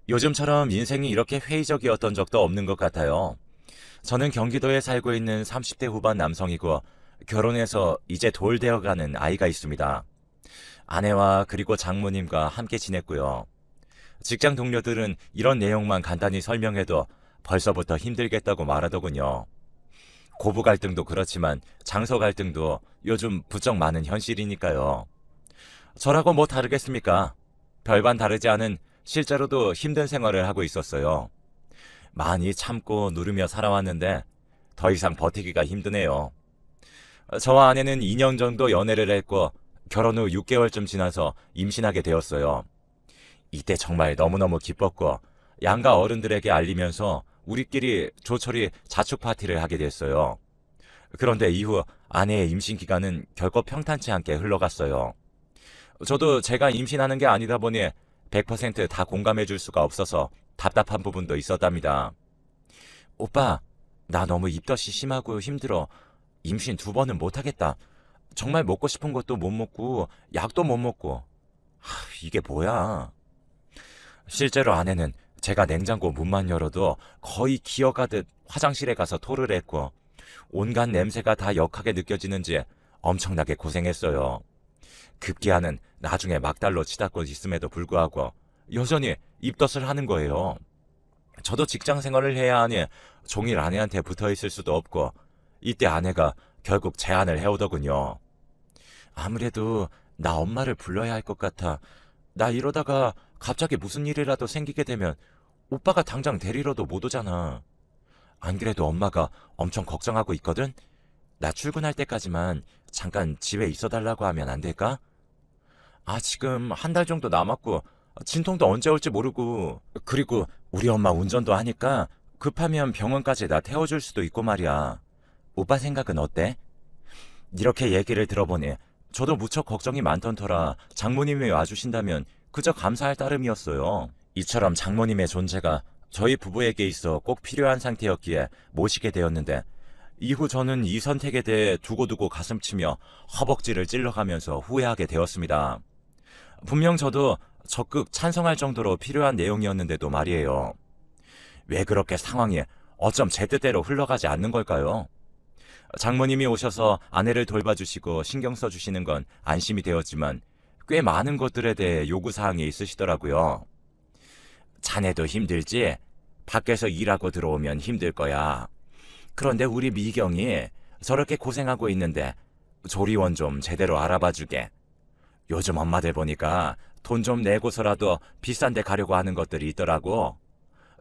요즘처럼 인생이 이렇게 회의적이었던 적도 없는 것 같아요. 저는 경기도에 살고 있는 30대 후반 남성이고 결혼해서 이제 돌 되어가는 아이가 있습니다. 아내와 그리고 장모님과 함께 지냈고요. 직장 동료들은 이런 내용만 간단히 설명해도 벌써부터 힘들겠다고 말하더군요. 고부 갈등도 그렇지만 장소 갈등도 요즘 부쩍 많은 현실이니까요. 저라고 뭐 다르겠습니까? 별반 다르지 않은 실제로도 힘든 생활을 하고 있었어요. 많이 참고 누르며 살아왔는데 더 이상 버티기가 힘드네요. 저와 아내는 2년 정도 연애를 했고 결혼 후 6개월쯤 지나서 임신하게 되었어요. 이때 정말 너무너무 기뻤고 양가 어른들에게 알리면서 우리끼리 조촐히 자축 파티를 하게 됐어요. 그런데 이후 아내의 임신 기간은 결코 평탄치 않게 흘러갔어요. 저도 제가 임신하는 게 아니다 보니 100%다 공감해 줄 수가 없어서 답답한 부분도 있었답니다. 오빠, 나 너무 입덧이 심하고 힘들어. 임신 2번은 못하겠다. 정말 먹고 싶은 것도 못 먹고 약도 못 먹고. 이게 뭐야. 실제로 아내는 제가 냉장고 문만 열어도 거의 기어가듯 화장실에 가서 토를 했고 온갖 냄새가 다 역하게 느껴지는지 엄청나게 고생했어요. 급기야는 나중에 막달로 치닫고 있음에도 불구하고 여전히 입덧을 하는 거예요. 저도 직장 생활을 해야 하니 종일 아내한테 붙어 있을 수도 없고 이때 아내가 결국 제안을 해오더군요. 아무래도 나 엄마를 불러야 할 것 같아. 나 이러다가 갑자기 무슨 일이라도 생기게 되면 오빠가 당장 데리러도 못 오잖아. 안 그래도 엄마가 엄청 걱정하고 있거든? 나 출근할 때까지만 잠깐 집에 있어달라고 하면 안 될까? 지금 한 달 정도 남았고 진통도 언제 올지 모르고 그리고 우리 엄마 운전도 하니까 급하면 병원까지 나 태워줄 수도 있고 말이야. 오빠 생각은 어때? 이렇게 얘기를 들어보니 저도 무척 걱정이 많던 터라 장모님이 와주신다면 그저 감사할 따름이었어요. 이처럼 장모님의 존재가 저희 부부에게 있어 꼭 필요한 상태였기에 모시게 되었는데 이후 저는 이 선택에 대해 두고두고 가슴치며 허벅지를 찔러가면서 후회하게 되었습니다. 분명 저도 적극 찬성할 정도로 필요한 내용이었는데도 말이에요. 왜 그렇게 상황이 어쩜 제 뜻대로 흘러가지 않는 걸까요? 장모님이 오셔서 아내를 돌봐주시고 신경 써주시는 건 안심이 되었지만 꽤 많은 것들에 대해 요구사항이 있으시더라고요. 자네도 힘들지? 밖에서 일하고 들어오면 힘들 거야. 그런데 우리 미경이 저렇게 고생하고 있는데 조리원 좀 제대로 알아봐 주게. 요즘 엄마들 보니까 돈 좀 내고서라도 비싼 데 가려고 하는 것들이 있더라고.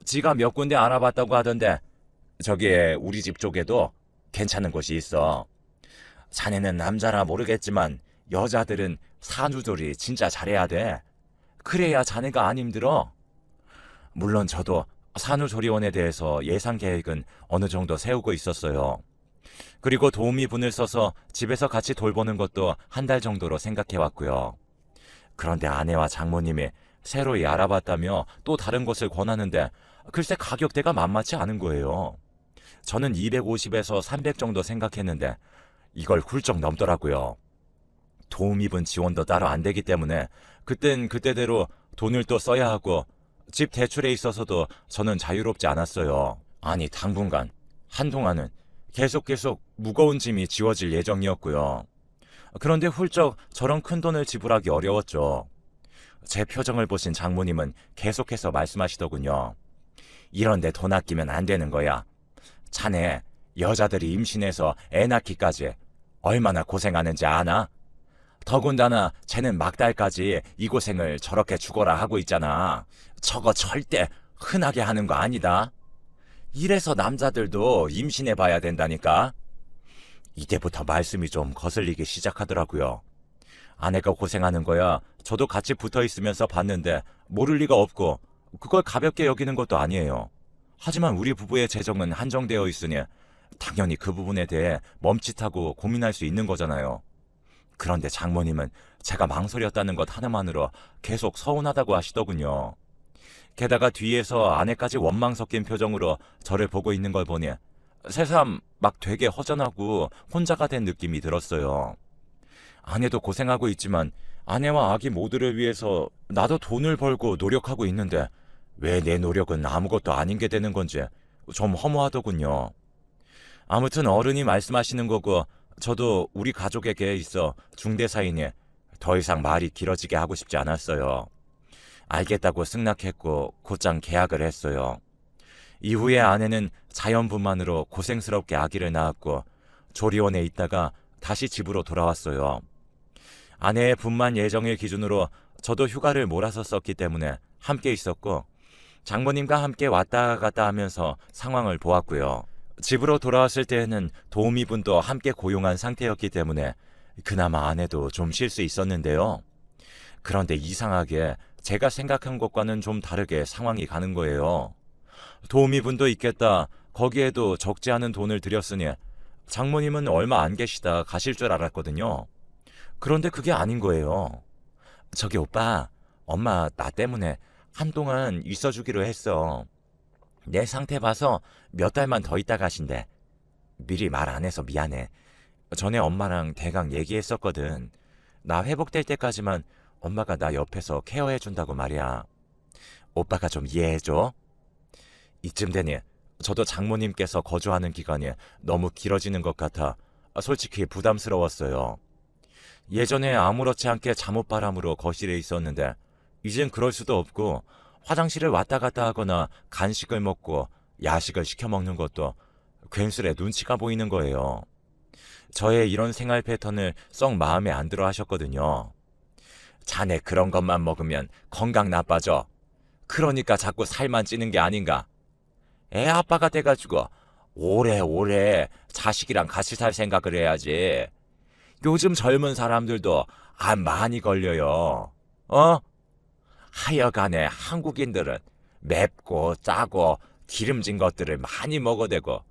지가 몇 군데 알아봤다고 하던데 저기 우리 집 쪽에도 괜찮은 곳이 있어. 자네는 남자라 모르겠지만 여자들은 산후조리 진짜 잘해야 돼. 그래야 자네가 안 힘들어. 물론 저도 산후조리원에 대해서 예산 계획은 어느 정도 세우고 있었어요. 그리고 도우미분을 써서 집에서 같이 돌보는 것도 한 달 정도로 생각해 왔고요. 그런데 아내와 장모님이 새로이 알아봤다며 또 다른 곳을 권하는데 글쎄 가격대가 만만치 않은 거예요. 저는 250에서 300 정도 생각했는데 이걸 훌쩍 넘더라고요. 도우미분 지원도 따로 안 되기 때문에 그땐 그때대로 돈을 또 써야 하고 집 대출에 있어서도 저는 자유롭지 않았어요. 아니 당분간 한동안은 계속 무거운 짐이 지워질 예정이었고요. 그런데 훌쩍 저런 큰 돈을 지불하기 어려웠죠. 제 표정을 보신 장모님은 계속해서 말씀하시더군요. 이런데 돈 아끼면 안 되는 거야. 자네 여자들이 임신해서 애 낳기까지 얼마나 고생하는지 아나? 더군다나 쟤는 막달까지 이 고생을 저렇게 죽어라 하고 있잖아. 저거 절대 흔하게 하는 거 아니다. 이래서 남자들도 임신해봐야 된다니까. 이때부터 말씀이 좀 거슬리기 시작하더라고요. 아내가 고생하는 거야 저도 같이 붙어있으면서 봤는데 모를 리가 없고 그걸 가볍게 여기는 것도 아니에요. 하지만 우리 부부의 재정은 한정되어 있으니 당연히 그 부분에 대해 멈칫하고 고민할 수 있는 거잖아요. 그런데 장모님은 제가 망설였다는 것 하나만으로 계속 서운하다고 하시더군요. 게다가 뒤에서 아내까지 원망 섞인 표정으로 저를 보고 있는 걸 보니 새삼 막 되게 허전하고 혼자가 된 느낌이 들었어요. 아내도 고생하고 있지만 아내와 아기 모두를 위해서 나도 돈을 벌고 노력하고 있는데 왜 내 노력은 아무것도 아닌 게 되는 건지 좀 허무하더군요. 아무튼 어른이 말씀하시는 거고 저도 우리 가족에게 있어 중대사이니 더 이상 말이 길어지게 하고 싶지 않았어요. 알겠다고 승낙했고 곧장 계약을 했어요. 이후에 아내는 자연분만으로 고생스럽게 아기를 낳았고 조리원에 있다가 다시 집으로 돌아왔어요. 아내의 분만 예정일 기준으로 저도 휴가를 몰아서 썼기 때문에 함께 있었고 장모님과 함께 왔다 갔다 하면서 상황을 보았고요. 집으로 돌아왔을 때에는 도우미분도 함께 고용한 상태였기 때문에 그나마 아내도 좀 쉴 수 있었는데요. 그런데 이상하게 제가 생각한 것과는 좀 다르게 상황이 가는 거예요. 도우미분도 있겠다. 거기에도 적지 않은 돈을 들였으니 장모님은 얼마 안 계시다 가실 줄 알았거든요. 그런데 그게 아닌 거예요. 저기 오빠, 엄마 나 때문에 한동안 있어주기로 했어. 내 상태 봐서 몇 달만 더 있다 가신대. 미리 말 안 해서 미안해. 전에 엄마랑 대강 얘기했었거든. 나 회복될 때까지만 엄마가 나 옆에서 케어해준다고 말이야. 오빠가 좀 이해해줘. 이쯤 되니 저도 장모님께서 거주하는 기간이 너무 길어지는 것 같아 솔직히 부담스러웠어요. 예전에 아무렇지 않게 잠옷바람으로 거실에 있었는데 이젠 그럴 수도 없고 화장실을 왔다 갔다 하거나 간식을 먹고 야식을 시켜 먹는 것도 괜스레 눈치가 보이는 거예요. 저의 이런 생활 패턴을 썩 마음에 안 들어 하셨거든요. 자네 그런 것만 먹으면 건강 나빠져. 그러니까 자꾸 살만 찌는 게 아닌가. 애 아빠가 돼가지고 오래오래 자식이랑 같이 살 생각을 해야지. 요즘 젊은 사람들도 암 많이 걸려요. 어? 하여간에 한국인들은 맵고 짜고 기름진 것들을 많이 먹어대고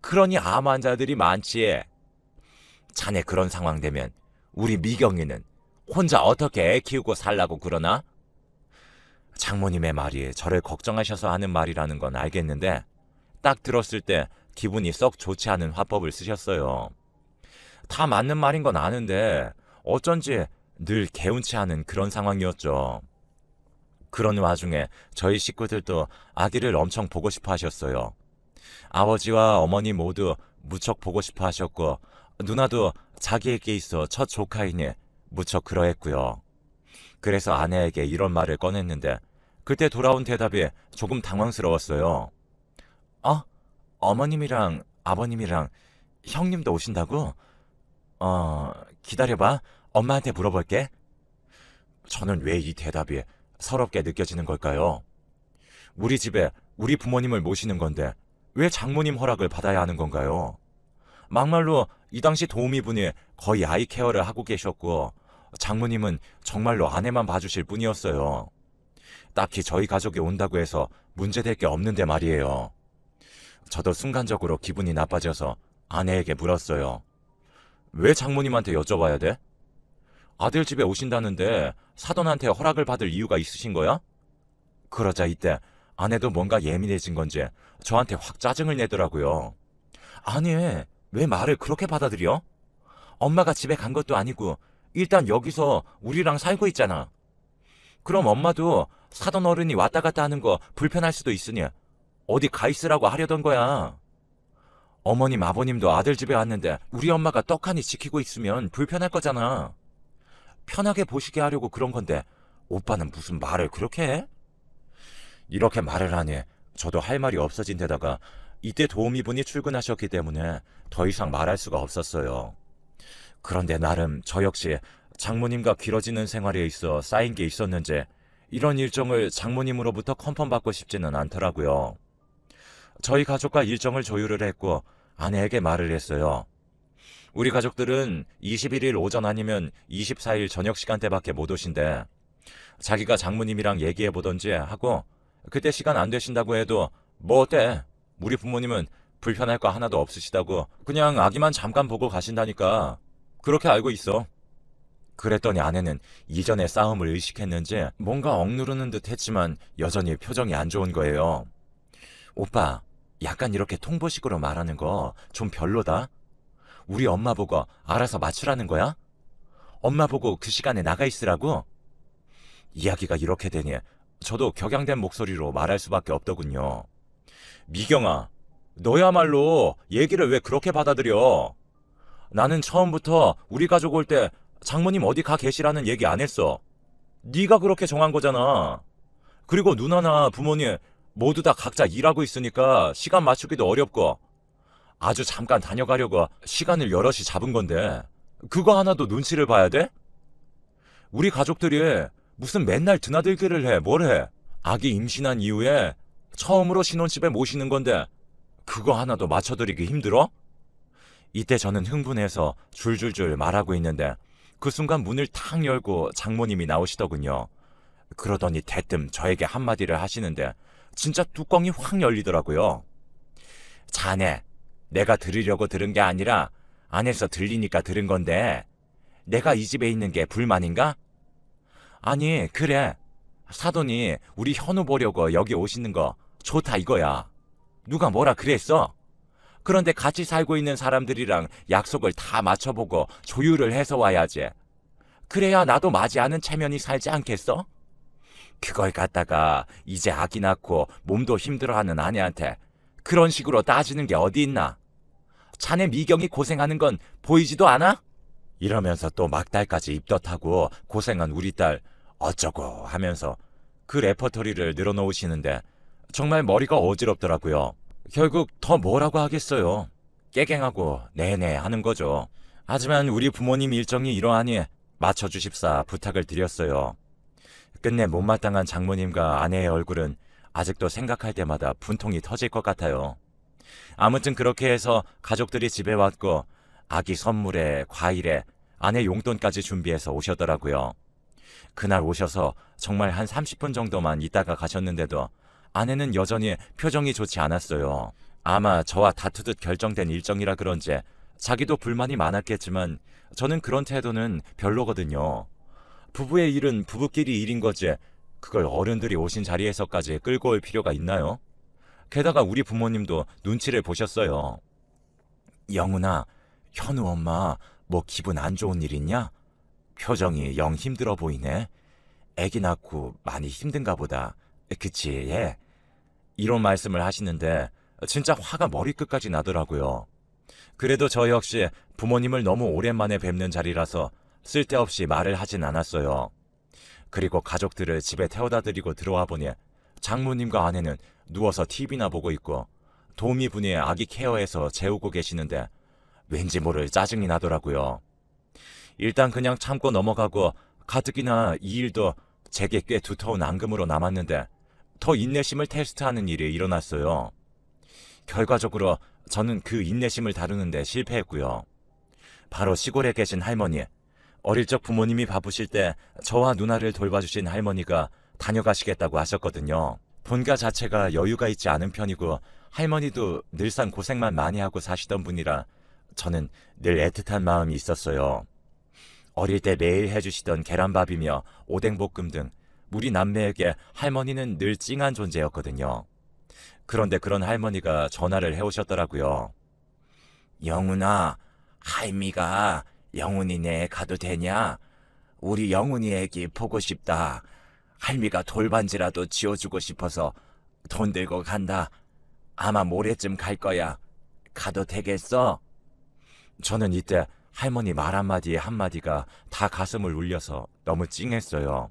그러니 암 환자들이 많지. 자네 그런 상황 되면 우리 미경이는 혼자 어떻게 애 키우고 살라고 그러나? 장모님의 말이 저를 걱정하셔서 하는 말이라는 건 알겠는데 딱 들었을 때 기분이 썩 좋지 않은 화법을 쓰셨어요. 다 맞는 말인 건 아는데 어쩐지 늘 개운치 않은 그런 상황이었죠. 그런 와중에 저희 식구들도 아기를 엄청 보고 싶어 하셨어요. 아버지와 어머니 모두 무척 보고 싶어 하셨고 누나도 자기에게 있어 첫 조카이니 무척 그러했고요. 그래서 아내에게 이런 말을 꺼냈는데 그때 돌아온 대답이 조금 당황스러웠어요. 어머님이랑 아버님이랑 형님도 오신다고? 기다려봐. 엄마한테 물어볼게. 저는 왜 이 대답이 서럽게 느껴지는 걸까요? 우리 집에 우리 부모님을 모시는 건데 왜 장모님 허락을 받아야 하는 건가요? 막말로 이 당시 도우미분이 거의 아이 케어를 하고 계셨고 장모님은 정말로 아내만 봐주실 뿐이었어요. 딱히 저희 가족이 온다고 해서 문제될 게 없는데 말이에요. 저도 순간적으로 기분이 나빠져서 아내에게 물었어요. 왜 장모님한테 여쭤봐야 돼? 아들 집에 오신다는데 사돈한테 허락을 받을 이유가 있으신 거야? 그러자 이때 아내도 뭔가 예민해진 건지 저한테 확 짜증을 내더라고요. 아니, 왜 말을 그렇게 받아들여? 엄마가 집에 간 것도 아니고 일단 여기서 우리랑 살고 있잖아. 그럼 엄마도 사돈 어른이 왔다 갔다 하는 거 불편할 수도 있으니 어디 가 있으라고 하려던 거야. 어머님 아버님도 아들 집에 왔는데 우리 엄마가 떡하니 지키고 있으면 불편할 거잖아. 편하게 보시게 하려고 그런 건데 오빠는 무슨 말을 그렇게 해? 이렇게 말을 하니 저도 할 말이 없어진 데다가 이때 도우미분이 출근하셨기 때문에 더 이상 말할 수가 없었어요. 그런데 나름 저 역시 장모님과 길어지는 생활에 있어 쌓인 게 있었는지 이런 일정을 장모님으로부터 컨펌받고 싶지는 않더라고요. 저희 가족과 일정을 조율을 했고 아내에게 말을 했어요. 우리 가족들은 21일 오전 아니면 24일 저녁 시간대밖에 못 오신대. 자기가 장모님이랑 얘기해보던지 하고 그때 시간 안 되신다고 해도 뭐 어때? 우리 부모님은 불편할 거 하나도 없으시다고 그냥 아기만 잠깐 보고 가신다니까. 그렇게 알고 있어. 그랬더니 아내는 이전의 싸움을 의식했는지 뭔가 억누르는 듯 했지만 여전히 표정이 안 좋은 거예요. 오빠, 약간 이렇게 통보식으로 말하는 거 좀 별로다. 우리 엄마 보고 알아서 맞추라는 거야? 엄마 보고 그 시간에 나가 있으라고? 이야기가 이렇게 되니 저도 격양된 목소리로 말할 수밖에 없더군요. 미경아, 너야말로 얘기를 왜 그렇게 받아들여? 나는 처음부터 우리 가족 올 때 장모님 어디 가 계시라는 얘기 안 했어. 네가 그렇게 정한 거잖아. 그리고 누나나 부모님 모두 다 각자 일하고 있으니까 시간 맞추기도 어렵고 아주 잠깐 다녀가려고 시간을 여럿이 잡은 건데 그거 하나도 눈치를 봐야 돼? 우리 가족들이 무슨 맨날 드나들기를 해, 뭘 해? 아기 임신한 이후에 처음으로 신혼집에 모시는 건데 그거 하나도 맞춰드리기 힘들어? 이때 저는 흥분해서 줄줄줄 말하고 있는데 그 순간 문을 탁 열고 장모님이 나오시더군요. 그러더니 대뜸 저에게 한마디를 하시는데 진짜 뚜껑이 확 열리더라고요. 자네, 내가 들으려고 들은 게 아니라 안에서 들리니까 들은 건데 내가 이 집에 있는 게 불만인가? 아니, 그래. 사돈이 우리 현우 보려고 여기 오시는 거 좋다 이거야. 누가 뭐라 그랬어? 그런데 같이 살고 있는 사람들이랑 약속을 다 맞춰보고 조율을 해서 와야지. 그래야 나도 맞이 않은 체면이 살지 않겠어? 그걸 갖다가 이제 아기 낳고 몸도 힘들어하는 아내한테 그런 식으로 따지는 게 어디 있나? 자네 미경이 고생하는 건 보이지도 않아? 이러면서 또 막달까지 입덧하고 고생한 우리 딸 어쩌고 하면서 그 레퍼토리를 늘어놓으시는데 정말 머리가 어지럽더라고요. 결국 더 뭐라고 하겠어요. 깨갱하고 네네 하는 거죠. 하지만 우리 부모님 일정이 이러하니 맞춰주십사 부탁을 드렸어요. 끝내 못마땅한 장모님과 아내의 얼굴은 아직도 생각할 때마다 분통이 터질 것 같아요. 아무튼 그렇게 해서 가족들이 집에 왔고 아기 선물에 과일에 아내 용돈까지 준비해서 오셨더라고요. 그날 오셔서 정말 한 30분 정도만 있다가 가셨는데도 아내는 여전히 표정이 좋지 않았어요. 아마 저와 다투듯 결정된 일정이라 그런지 자기도 불만이 많았겠지만 저는 그런 태도는 별로거든요. 부부의 일은 부부끼리 일인 거지 그걸 어른들이 오신 자리에서까지 끌고 올 필요가 있나요? 게다가 우리 부모님도 눈치를 보셨어요. 영훈아, 현우 엄마 뭐 기분 안 좋은 일 있냐? 표정이 영 힘들어 보이네. 애기 낳고 많이 힘든가 보다. 그치, 예. 이런 말씀을 하시는데 진짜 화가 머리끝까지 나더라고요. 그래도 저 역시 부모님을 너무 오랜만에 뵙는 자리라서 쓸데없이 말을 하진 않았어요. 그리고 가족들을 집에 태워다 드리고 들어와 보니 장모님과 아내는 누워서 TV나 보고 있고 도우미분이 아기 케어해서 재우고 계시는데 왠지 모를 짜증이 나더라고요. 일단 그냥 참고 넘어가고 가뜩이나 이 일도 제게 꽤 두터운 앙금으로 남았는데 더 인내심을 테스트하는 일이 일어났어요. 결과적으로 저는 그 인내심을 다루는데 실패했고요. 바로 시골에 계신 할머니, 어릴 적 부모님이 바쁘실 때 저와 누나를 돌봐주신 할머니가 다녀가시겠다고 하셨거든요. 본가 자체가 여유가 있지 않은 편이고 할머니도 늘상 고생만 많이 하고 사시던 분이라 저는 늘 애틋한 마음이 있었어요. 어릴 때 매일 해주시던 계란밥이며 오뎅볶음 등 우리 남매에게 할머니는 늘 찡한 존재였거든요. 그런데 그런 할머니가 전화를 해오셨더라고요. 영훈아, 할미가 영훈이네 가도 되냐? 우리 영훈이 애기 보고 싶다. 할미가 돌반지라도 지어주고 싶어서 돈 들고 간다. 아마 모레쯤 갈 거야. 가도 되겠어? 저는 이때 할머니 말 한마디 한마디가 다 가슴을 울려서 너무 찡했어요.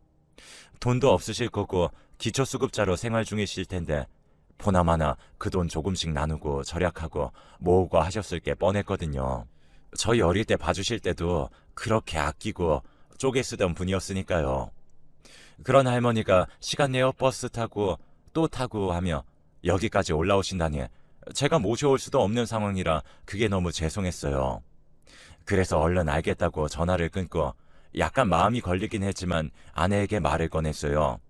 돈도 없으실 거고 기초수급자로 생활 중이실 텐데 보나마나 그 돈 조금씩 나누고 절약하고 모으고 하셨을 게 뻔했거든요. 저희 어릴 때 봐주실 때도 그렇게 아끼고 쪼개 쓰던 분이었으니까요. 그런 할머니가 시간 내어 버스 타고 또 타고 하며 여기까지 올라오신다니 제가 모셔올 수도 없는 상황이라 그게 너무 죄송했어요. 그래서 얼른 알겠다고 전화를 끊고 약간 마음이 걸리긴 했지만 아내에게 말을 꺼냈어요.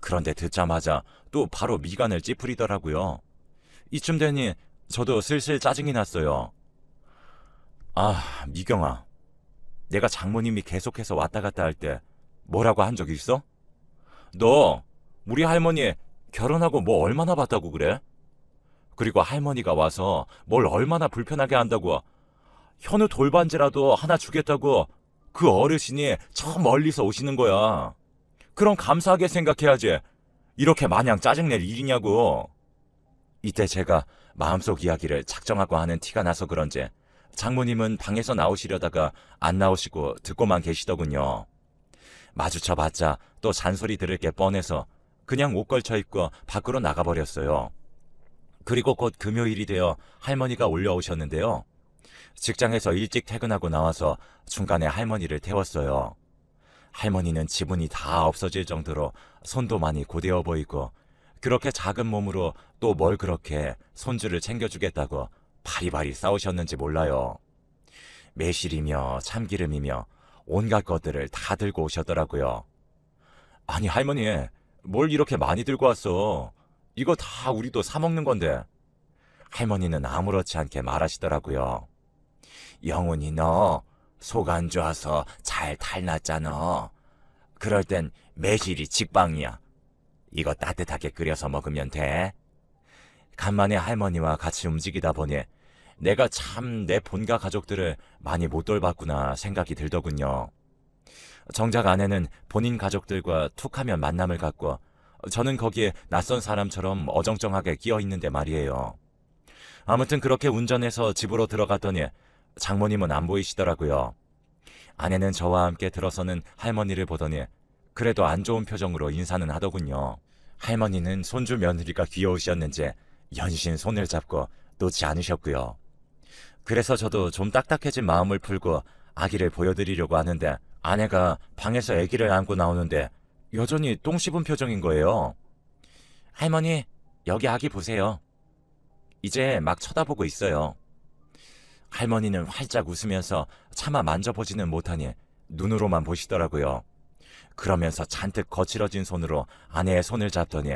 그런데 듣자마자 또 바로 미간을 찌푸리더라고요. 이쯤 되니 저도 슬슬 짜증이 났어요. 아, 미경아. 내가 장모님이 계속해서 왔다 갔다 할 때 뭐라고 한 적 있어? 너 우리 할머니 결혼하고 뭐 얼마나 봤다고 그래? 그리고 할머니가 와서 뭘 얼마나 불편하게 한다고 현우 돌반지라도 하나 주겠다고 그 어르신이 저 멀리서 오시는 거야. 그럼 감사하게 생각해야지. 이렇게 마냥 짜증낼 일이냐고. 이때 제가 마음속 이야기를 작정하고 하는 티가 나서 그런지 장모님은 방에서 나오시려다가 안 나오시고 듣고만 계시더군요. 마주쳐봤자 또 잔소리 들을 게 뻔해서 그냥 옷 걸쳐 입고 밖으로 나가버렸어요. 그리고 곧 금요일이 되어 할머니가 올려오셨는데요. 직장에서 일찍 퇴근하고 나와서 중간에 할머니를 태웠어요. 할머니는 지분이 다 없어질 정도로 손도 많이 고되어 보이고 그렇게 작은 몸으로 또 뭘 그렇게 손주를 챙겨주겠다고 바리바리 싸우셨는지 몰라요. 매실이며 참기름이며 온갖 것들을 다 들고 오셨더라고요. 아니 할머니, 뭘 이렇게 많이 들고 왔어? 이거 다 우리도 사 먹는 건데. 할머니는 아무렇지 않게 말하시더라고요. 영훈이 너 속 안 좋아서 잘 탈났잖아. 그럴 땐 매실이 직방이야. 이거 따뜻하게 끓여서 먹으면 돼. 간만에 할머니와 같이 움직이다 보니 내가 참 내 본가 가족들을 많이 못 돌봤구나 생각이 들더군요. 정작 아내는 본인 가족들과 툭하면 만남을 갖고 저는 거기에 낯선 사람처럼 어정쩡하게 끼어 있는데 말이에요. 아무튼 그렇게 운전해서 집으로 들어갔더니 장모님은 안 보이시더라고요. 아내는 저와 함께 들어서는 할머니를 보더니 그래도 안 좋은 표정으로 인사는 하더군요. 할머니는 손주 며느리가 귀여우셨는지 연신 손을 잡고 놓지 않으셨고요. 그래서 저도 좀 딱딱해진 마음을 풀고 아기를 보여드리려고 하는데 아내가 방에서 아기를 안고 나오는데 여전히 똥 씹은 표정인 거예요. 할머니, 여기 아기 보세요. 이제 막 쳐다보고 있어요. 할머니는 활짝 웃으면서 차마 만져보지는 못하니 눈으로만 보시더라고요. 그러면서 잔뜩 거칠어진 손으로 아내의 손을 잡더니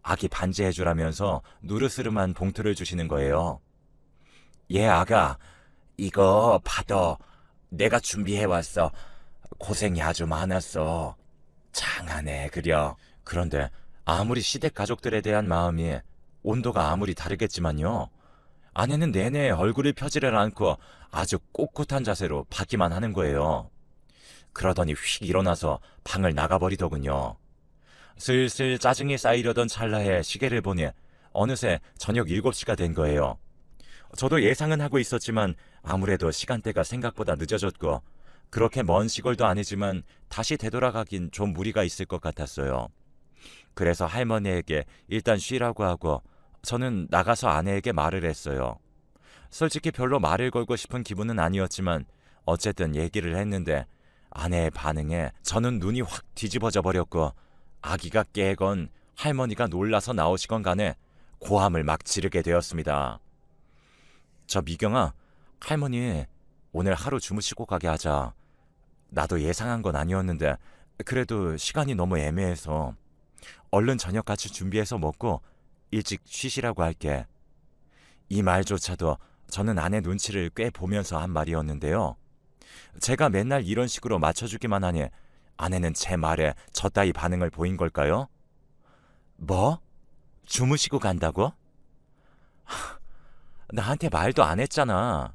아기 반지해주라면서 누르스름한 봉투를 주시는 거예요. 예, 아가, 이거 받아. 내가 준비해왔어. 고생이 아주 많았어. 장하네, 그려. 그런데 아무리 시댁 가족들에 대한 마음이 온도가 아무리 다르겠지만요. 아내는 내내 얼굴을 펴지를 않고 아주 꼿꼿한 자세로 받기만 하는 거예요. 그러더니 휙 일어나서 방을 나가버리더군요. 슬슬 짜증이 쌓이려던 찰나에 시계를 보니 어느새 저녁 7시가 된 거예요. 저도 예상은 하고 있었지만 아무래도 시간대가 생각보다 늦어졌고 그렇게 먼 시골도 아니지만 다시 되돌아가긴 좀 무리가 있을 것 같았어요. 그래서 할머니에게 일단 쉬라고 하고 저는 나가서 아내에게 말을 했어요. 솔직히 별로 말을 걸고 싶은 기분은 아니었지만 어쨌든 얘기를 했는데 아내의 반응에 저는 눈이 확 뒤집어져 버렸고 아기가 깨건 할머니가 놀라서 나오시건 간에 고함을 막 지르게 되었습니다. 저 미경아, 할머니 오늘 하루 주무시고 가게 하자. 나도 예상한 건 아니었는데 그래도 시간이 너무 애매해서 얼른 저녁같이 준비해서 먹고 일찍 쉬시라고 할게. 이 말조차도 저는 아내 눈치를 꽤 보면서 한 말이었는데요. 제가 맨날 이런 식으로 맞춰주기만 하니 아내는 제 말에 저따위 반응을 보인 걸까요? 뭐? 주무시고 간다고? 나한테 말도 안 했잖아.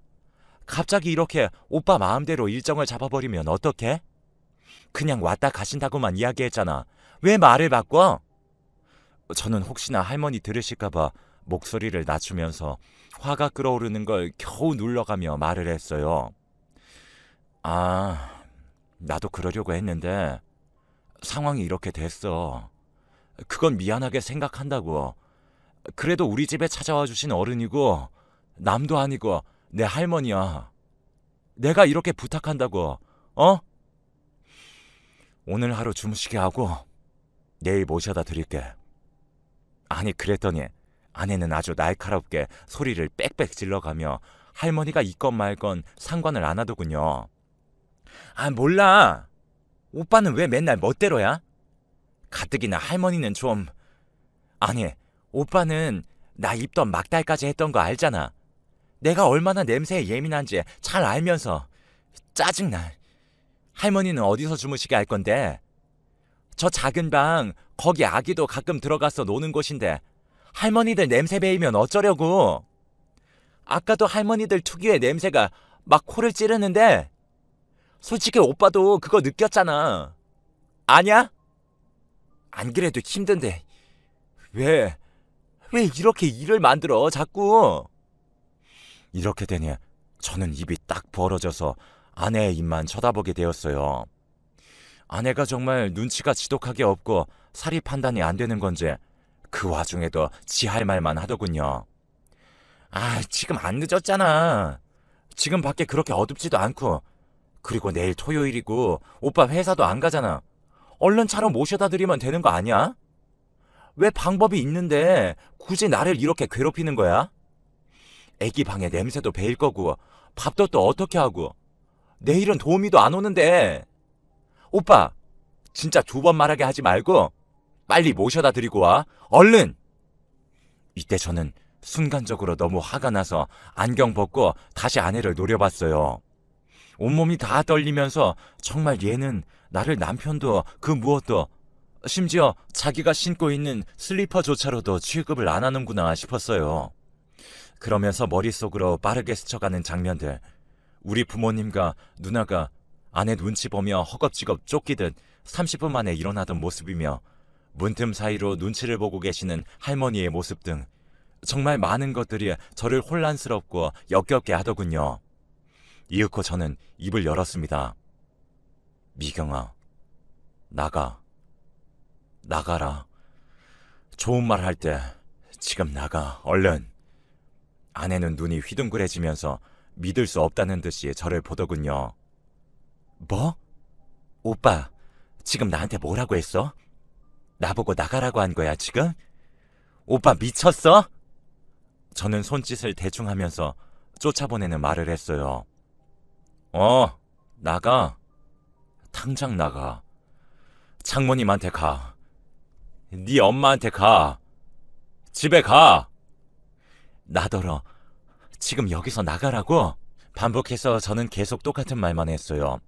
갑자기 이렇게 오빠 마음대로 일정을 잡아버리면 어떡해? 그냥 왔다 가신다고만 이야기했잖아. 왜 말을 바꿔? 저는 혹시나 할머니 들으실까봐 목소리를 낮추면서 화가 끓어오르는 걸 겨우 눌러가며 말을 했어요. 아, 나도 그러려고 했는데 상황이 이렇게 됐어. 그건 미안하게 생각한다고. 그래도 우리 집에 찾아와 주신 어른이고 남도 아니고 내 할머니야. 내가 이렇게 부탁한다고. 어? 오늘 하루 주무시게 하고 내일 모셔다 드릴게. 아니 그랬더니 아내는 아주 날카롭게 소리를 빽빽 질러가며 할머니가 있건 말건 상관을 안 하더군요. 아 몰라. 오빠는 왜 맨날 멋대로야? 가뜩이나 할머니는 좀... 아니 오빠는 나 입던 막달까지 했던 거 알잖아. 내가 얼마나 냄새에 예민한지 잘 알면서 짜증나. 할머니는 어디서 주무시게 할 건데? 저 작은 방 거기 아기도 가끔 들어가서 노는 곳인데 할머니들 냄새 배이면 어쩌려고. 아까도 할머니들 특유의 냄새가 막 코를 찌르는데 솔직히 오빠도 그거 느꼈잖아. 아냐? 안 그래도 힘든데 왜, 왜 이렇게 일을 만들어, 자꾸? 이렇게 되니 저는 입이 딱 벌어져서 아내의 입만 쳐다보게 되었어요. 아내가 정말 눈치가 지독하게 없고 사리 판단이 안 되는 건지 그 와중에도 지 할 말만 하더군요. 아, 지금 안 늦었잖아. 지금 밖에 그렇게 어둡지도 않고, 그리고 내일 토요일이고 오빠 회사도 안 가잖아. 얼른 차로 모셔다 드리면 되는 거 아니야? 왜 방법이 있는데 굳이 나를 이렇게 괴롭히는 거야? 애기 방에 냄새도 배일 거고 밥도 또 어떻게 하고, 내일은 도우미도 안 오는데. 오빠, 진짜 2번 말하게 하지 말고 빨리 모셔다 드리고 와. 얼른! 이때 저는 순간적으로 너무 화가 나서 안경 벗고 다시 아내를 노려봤어요. 온몸이 다 떨리면서 정말 얘는 나를 남편도 그 무엇도, 심지어 자기가 신고 있는 슬리퍼조차로도 취급을 안 하는구나 싶었어요. 그러면서 머릿속으로 빠르게 스쳐가는 장면들, 우리 부모님과 누나가 아내 눈치 보며 허겁지겁 쫓기듯 30분 만에 일어나던 모습이며, 문틈 사이로 눈치를 보고 계시는 할머니의 모습 등 정말 많은 것들이 저를 혼란스럽고 역겹게 하더군요. 이윽고 저는 입을 열었습니다. 미경아, 나가라. 좋은 말 할 때 지금 나가, 얼른. 아내는 눈이 휘둥그레지면서 믿을 수 없다는 듯이 저를 보더군요. 뭐? 오빠, 지금 나한테 뭐라고 했어? 나보고 나가라고 한 거야, 지금? 오빠 미쳤어? 저는 손짓을 대충 하면서 쫓아보내는 말을 했어요. 나가. 당장 나가. 장모님한테 가. 네 엄마한테 가. 집에 가. 나더러 지금 여기서 나가라고? 반복해서 저는 계속 똑같은 말만 했어요.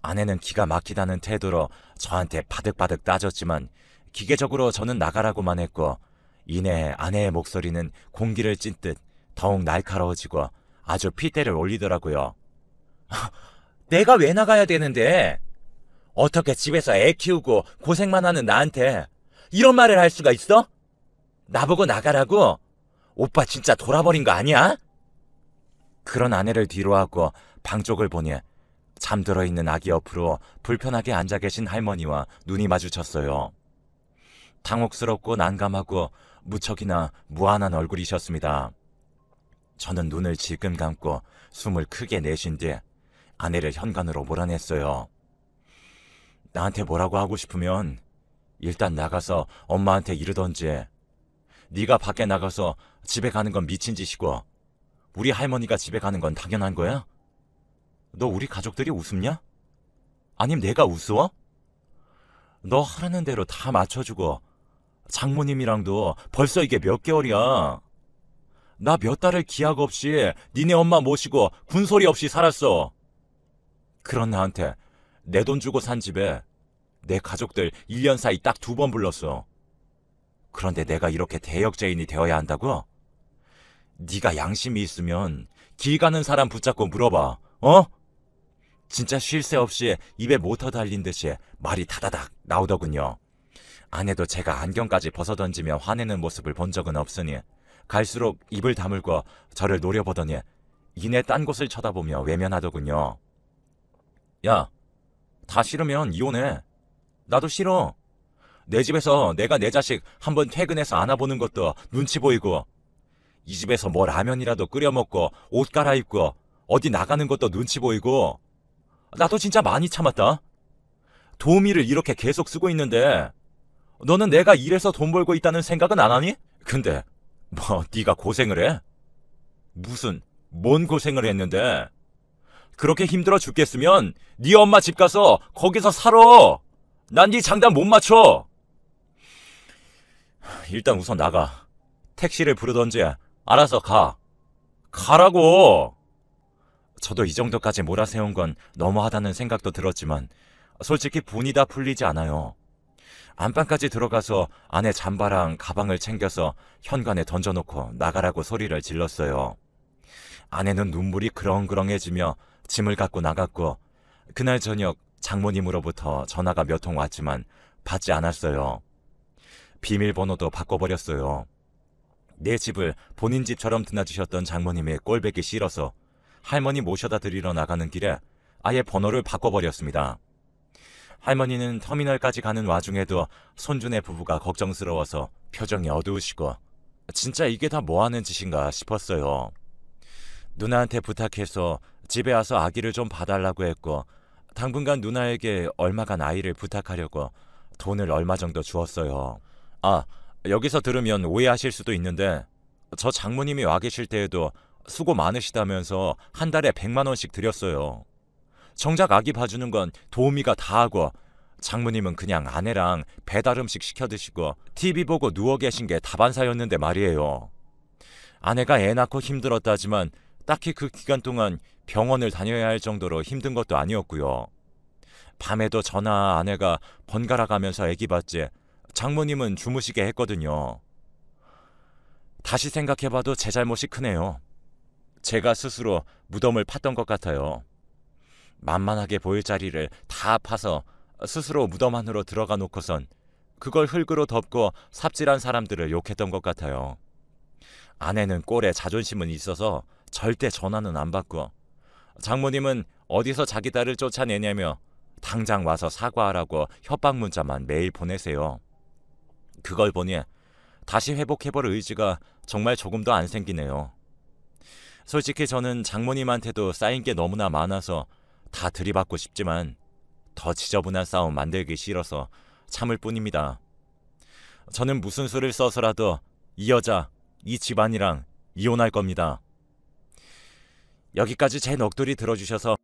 아내는 기가 막히다는 태도로 저한테 바득바득 따졌지만 기계적으로 저는 나가라고만 했고, 이내 아내의 목소리는 공기를 찐듯 더욱 날카로워지고 아주 핏대를 올리더라고요. 내가 왜 나가야 되는데? 어떻게 집에서 애 키우고 고생만 하는 나한테 이런 말을 할 수가 있어? 나보고 나가라고? 오빠 진짜 돌아버린 거 아니야? 그런 아내를 뒤로하고 방 쪽을 보니 잠들어 있는 아기 옆으로 불편하게 앉아 계신 할머니와 눈이 마주쳤어요. 당혹스럽고 난감하고 무척이나 무안한 얼굴이셨습니다. 저는 눈을 질끈 감고 숨을 크게 내쉰 뒤 아내를 현관으로 몰아냈어요. 나한테 뭐라고 하고 싶으면 일단 나가서 엄마한테 이르던지. 네가 밖에 나가서 집에 가는 건 미친 짓이고 우리 할머니가 집에 가는 건 당연한 거야? 너 우리 가족들이 우습냐? 아님 내가 우스워? 너 하라는 대로 다 맞춰주고 장모님이랑도 벌써 이게 몇 개월이야. 나 몇 달을 기약 없이 니네 엄마 모시고 군소리 없이 살았어. 그런 나한테 내 돈 주고 산 집에 내 가족들 1년 사이 딱 2번 불렀어. 그런데 내가 이렇게 대역죄인이 되어야 한다고? 네가 양심이 있으면 길 가는 사람 붙잡고 물어봐. 진짜 쉴 새 없이 입에 모터 달린 듯이 말이 다다닥 나오더군요. 아내도 제가 안경까지 벗어던지며 화내는 모습을 본 적은 없으니 갈수록 입을 다물고 저를 노려보더니 이내 딴 곳을 쳐다보며 외면하더군요. 야, 다 싫으면 이혼해. 나도 싫어. 내 집에서 내가 내 자식 한번 퇴근해서 안아보는 것도 눈치 보이고, 이 집에서 뭐 라면이라도 끓여 먹고 옷 갈아입고 어디 나가는 것도 눈치 보이고, 나도 진짜 많이 참았다. 도우미를 이렇게 계속 쓰고 있는데 너는 내가 일해서 돈 벌고 있다는 생각은 안 하니? 근데 뭐 네가 고생을 해? 뭔 고생을 했는데? 그렇게 힘들어 죽겠으면 네 엄마 집 가서 거기서 살아. 난 네 장단 못 맞춰. 일단 우선 나가. 택시를 부르던지 알아서 가. 가라고. 저도 이 정도까지 몰아세운 건 너무하다는 생각도 들었지만 솔직히 분이 다 풀리지 않아요. 안방까지 들어가서 아내 잠바랑 가방을 챙겨서 현관에 던져놓고 나가라고 소리를 질렀어요. 아내는 눈물이 그렁그렁해지며 짐을 갖고 나갔고, 그날 저녁 장모님으로부터 전화가 몇 통 왔지만 받지 않았어요. 비밀번호도 바꿔버렸어요. 내 집을 본인 집처럼 드나드셨던 장모님의 꼴보기 싫어서 할머니 모셔다 드리러 나가는 길에 아예 번호를 바꿔버렸습니다. 할머니는 터미널까지 가는 와중에도 손주네 부부가 걱정스러워서 표정이 어두우시고 진짜 이게 다 뭐하는 짓인가 싶었어요. 누나한테 부탁해서 집에 와서 아기를 좀 봐달라고 했고 당분간 누나에게 얼마간 아이를 부탁하려고 돈을 얼마 정도 주었어요. 아, 여기서 들으면 오해하실 수도 있는데 저 장모님이 와 계실 때에도 수고 많으시다면서 한 달에 100만 원씩 드렸어요. 정작 아기 봐주는 건 도우미가 다 하고 장모님은 그냥 아내랑 배달 음식 시켜 드시고 TV 보고 누워 계신 게 다반사였는데 말이에요. 아내가 애 낳고 힘들었다지만 딱히 그 기간 동안 병원을 다녀야 할 정도로 힘든 것도 아니었고요. 밤에도 저나 아내가 번갈아 가면서 애기 봤지 장모님은 주무시게 했거든요. 다시 생각해봐도 제 잘못이 크네요. 제가 스스로 무덤을 팠던 것 같아요. 만만하게 보일 자리를 다 파서 스스로 무덤 안으로 들어가 놓고선 그걸 흙으로 덮고 삽질한 사람들을 욕했던 것 같아요. 아내는 꼴에 자존심은 있어서 절대 전화는 안 받고 장모님은 어디서 자기 딸을 쫓아내냐며 당장 와서 사과하라고 협박 문자만 매일 보내세요. 그걸 보니 다시 회복해볼 의지가 정말 조금도 안 생기네요. 솔직히 저는 장모님한테도 쌓인 게 너무나 많아서 다 들이받고 싶지만 더 지저분한 싸움 만들기 싫어서 참을 뿐입니다. 저는 무슨 수를 써서라도 이 여자, 이 집안이랑 이혼할 겁니다. 여기까지 제 넋두리 들어주셔서